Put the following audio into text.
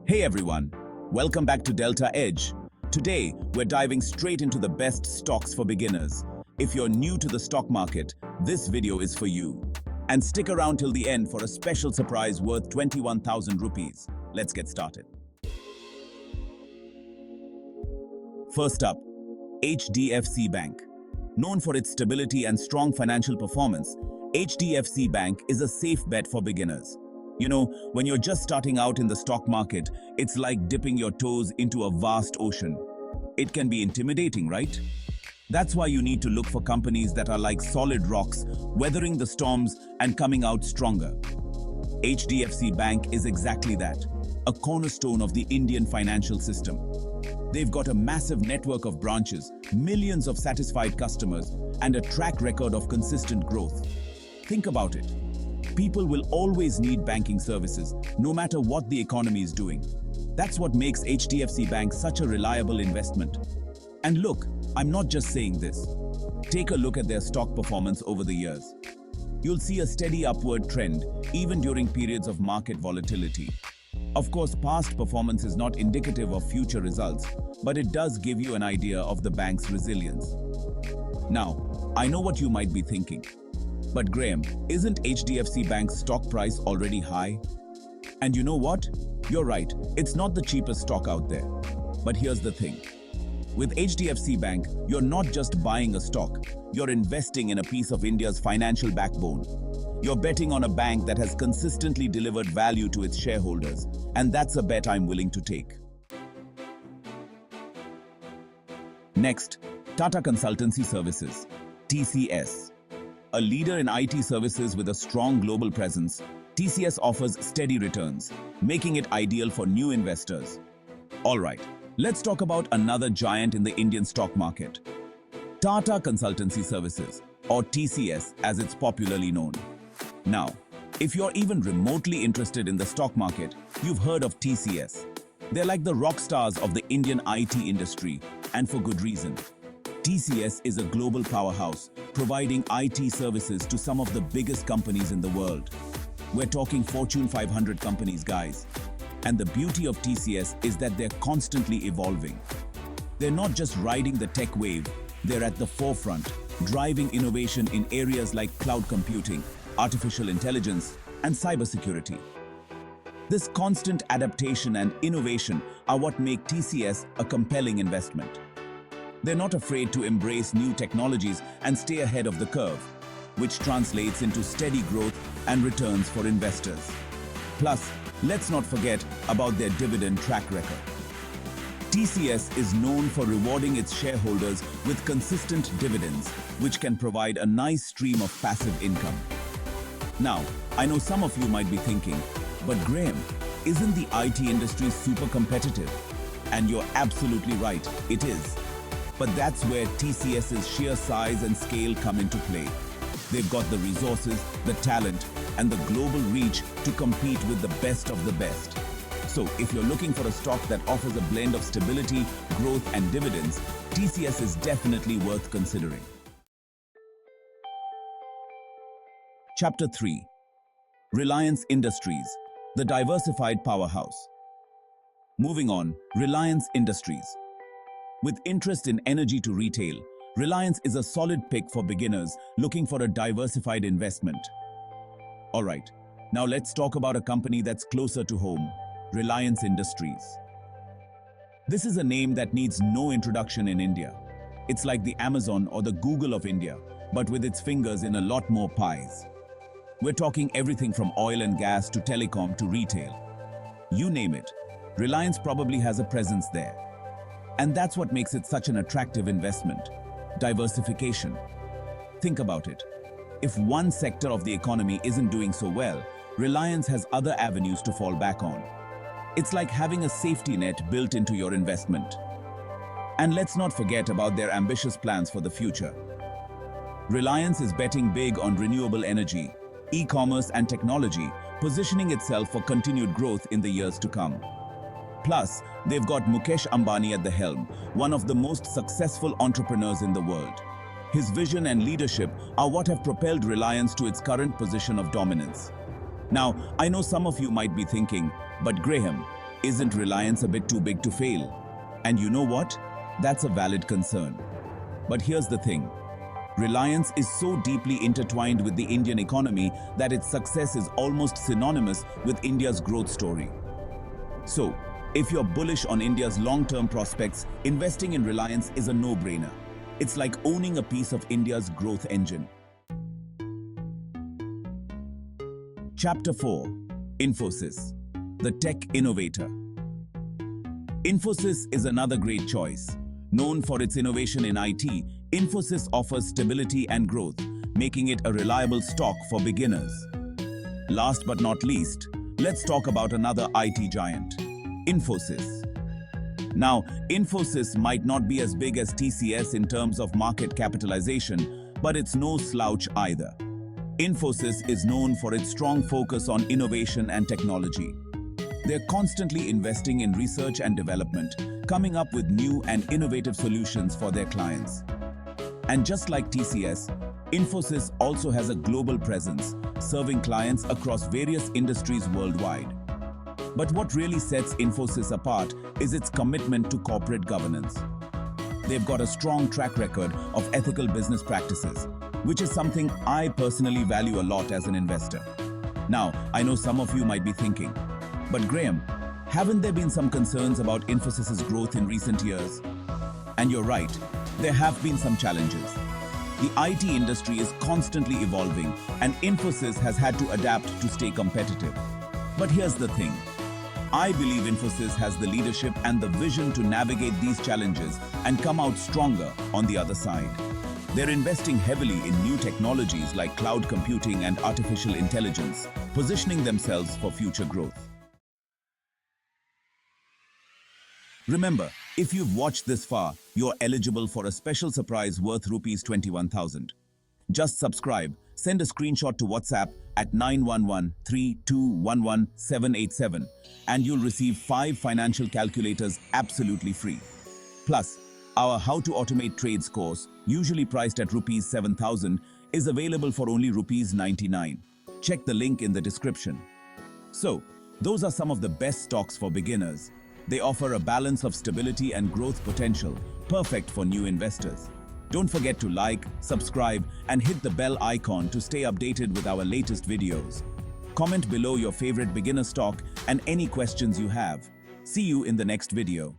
Hey everyone, welcome back to Delta Edge. Today, we're diving straight into the best stocks for beginners. If you're new to the stock market, this video is for you. And stick around till the end for a special surprise worth 21,000 rupees. Let's get started. First up, HDFC Bank. Known for its stability and strong financial performance, HDFC Bank is a safe bet for beginners. You know, when you're just starting out in the stock market, it's like dipping your toes into a vast ocean. It can be intimidating, right? That's why you need to look for companies that are like solid rocks, weathering the storms and coming out stronger. HDFC Bank is exactly that, a cornerstone of the Indian financial system. They've got a massive network of branches, millions of satisfied customers, and a track record of consistent growth. Think about it. People will always need banking services, no matter what the economy is doing. That's what makes HDFC Bank such a reliable investment. And look, I'm not just saying this. Take a look at their stock performance over the years. You'll see a steady upward trend, even during periods of market volatility. Of course, past performance is not indicative of future results, but it does give you an idea of the bank's resilience. Now, I know what you might be thinking. But Graham, isn't HDFC Bank's stock price already high? And you know what? You're right, it's not the cheapest stock out there. But here's the thing. With HDFC Bank, you're not just buying a stock, you're investing in a piece of India's financial backbone. You're betting on a bank that has consistently delivered value to its shareholders, and that's a bet I'm willing to take. Next, Tata Consultancy Services, TCS. A leader in IT services with a strong global presence, TCS offers steady returns, making it ideal for new investors. Alright, let's talk about another giant in the Indian stock market. Tata Consultancy Services, or TCS as it's popularly known. Now, if you're even remotely interested in the stock market, you've heard of TCS. They're like the rock stars of the Indian IT industry, and for good reason. TCS is a global powerhouse, providing IT services to some of the biggest companies in the world. We're talking Fortune 500 companies, guys. And the beauty of TCS is that they're constantly evolving. They're not just riding the tech wave, they're at the forefront, driving innovation in areas like cloud computing, artificial intelligence, and cybersecurity. This constant adaptation and innovation are what make TCS a compelling investment. They're not afraid to embrace new technologies and stay ahead of the curve, which translates into steady growth and returns for investors. Plus, let's not forget about their dividend track record. TCS is known for rewarding its shareholders with consistent dividends, which can provide a nice stream of passive income. Now, I know some of you might be thinking, but Graham, isn't the IT industry super competitive? And you're absolutely right, it is. But that's where TCS's sheer size and scale come into play. They've got the resources, the talent, and the global reach to compete with the best of the best. So if you're looking for a stock that offers a blend of stability, growth, and dividends, TCS is definitely worth considering. Chapter 3. Reliance Industries, the diversified powerhouse. Moving on, Reliance Industries. With interest in energy to retail, Reliance is a solid pick for beginners looking for a diversified investment. Alright, now let's talk about a company that's closer to home, Reliance Industries. This is a name that needs no introduction in India. It's like the Amazon or the Google of India, but with its fingers in a lot more pies. We're talking everything from oil and gas to telecom to retail. You name it, Reliance probably has a presence there. And that's what makes it such an attractive investment. Diversification. Think about it. If one sector of the economy isn't doing so well, Reliance has other avenues to fall back on. It's like having a safety net built into your investment. And let's not forget about their ambitious plans for the future. Reliance is betting big on renewable energy, e-commerce and technology, positioning itself for continued growth in the years to come. Plus, they've got Mukesh Ambani at the helm, one of the most successful entrepreneurs in the world. His vision and leadership are what have propelled Reliance to its current position of dominance. Now, I know some of you might be thinking, but Graham, Isn't Reliance a bit too big to fail? And you know what? That's a valid concern. But here's the thing. Reliance is so deeply intertwined with the Indian economy that its success is almost synonymous with India's growth story. So, if you're bullish on India's long-term prospects, investing in Reliance is a no-brainer. It's like owning a piece of India's growth engine. Chapter 4. Infosys, the tech innovator. Infosys is another great choice. Known for its innovation in IT, Infosys offers stability and growth, making it a reliable stock for beginners. Last but not least, let's talk about another IT giant, Infosys. Now, Infosys might not be as big as TCS in terms of market capitalization, but it's no slouch either. Infosys is known for its strong focus on innovation and technology. They're constantly investing in research and development, coming up with new and innovative solutions for their clients. And just like TCS, Infosys also has a global presence, serving clients across various industries worldwide. But what really sets Infosys apart is its commitment to corporate governance. They've got a strong track record of ethical business practices, which is something I personally value a lot as an investor. Now, I know some of you might be thinking, but Graham, haven't there been some concerns about Infosys's growth in recent years? And you're right, there have been some challenges. The IT industry is constantly evolving, and Infosys has had to adapt to stay competitive. But here's the thing. I believe Infosys has the leadership and the vision to navigate these challenges and come out stronger on the other side. They're investing heavily in new technologies like cloud computing and artificial intelligence, positioning themselves for future growth. Remember, if you've watched this far, you're eligible for a special surprise worth Rs 21,000. Just subscribe, send a screenshot to WhatsApp at 911-3211787 and you'll receive 5 financial calculators absolutely free. Plus, our How to Automate Trades course, usually priced at Rs 7,000, is available for only Rs 99. Check the link in the description. So, those are some of the best stocks for beginners. They offer a balance of stability and growth potential, perfect for new investors. Don't forget to like, subscribe, and hit the bell icon to stay updated with our latest videos. Comment below your favorite beginner stock and any questions you have. See you in the next video.